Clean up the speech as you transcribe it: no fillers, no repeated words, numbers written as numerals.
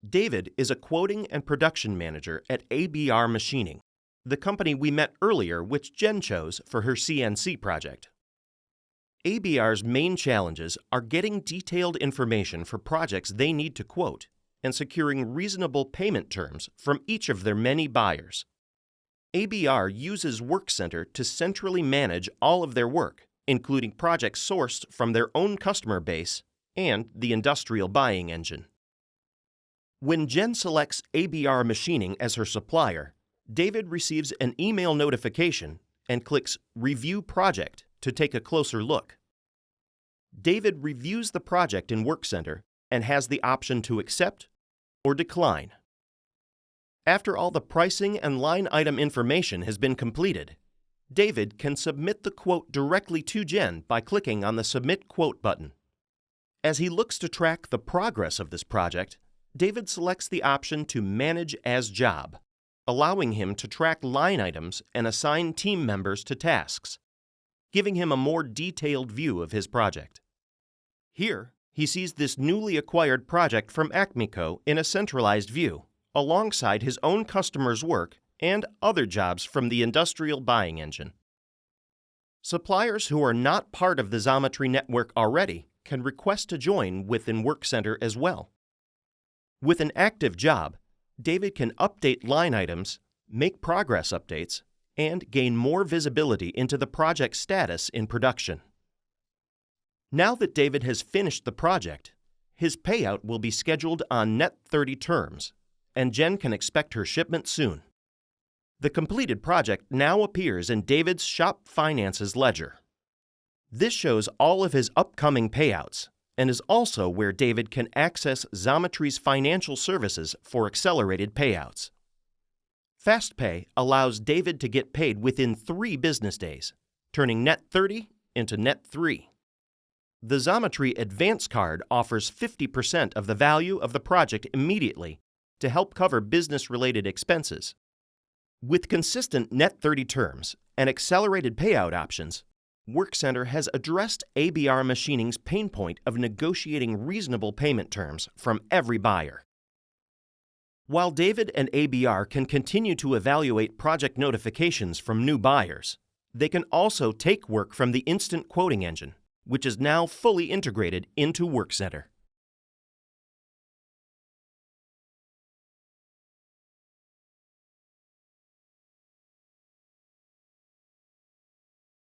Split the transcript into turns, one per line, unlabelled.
David is a quoting and production manager at ABR Machining, the company we met earlier which Jen chose for her CNC project. ABR's main challenges are getting detailed information for projects they need to quote and securing reasonable payment terms from each of their many buyers. ABR uses Workcenter to centrally manage all of their work, including projects sourced from their own customer base and the industrial buying engine. When Jen selects ABR Machining as her supplier, David receives an email notification and clicks Review Project to take a closer look. David reviews the project in Workcenter and has the option to accept or decline. After all the pricing and line item information has been completed, David can submit the quote directly to Jen by clicking on the Submit Quote button. As he looks to track the progress of this project, David selects the option to Manage as Job, allowing him to track line items and assign team members to tasks, giving him a more detailed view of his project. Here, he sees this newly acquired project from Acme Co. in a centralized view, alongside his own customers' work and other jobs from the industrial buying engine. Suppliers who are not part of the Xometry network already can request to join within Workcenter as well. With an active job, David can update line items, make progress updates, and gain more visibility into the project status in production. Now that David has finished the project, his payout will be scheduled on net 30 terms, and Jen can expect her shipment soon. The completed project now appears in David's Shop Finances ledger. This shows all of his upcoming payouts and is also where David can access Xometry's financial services for accelerated payouts. FastPay allows David to get paid within 3 business days, turning net 30 into net 3. The Xometry Advance Card offers 50% of the value of the project immediately to help cover business-related expenses. With consistent net 30 terms and accelerated payout options, Workcenter has addressed ABR Machining's pain point of negotiating reasonable payment terms from every buyer. While David and ABR can continue to evaluate project notifications from new buyers, they can also take work from the instant quoting engine, which is now fully integrated into Workcenter.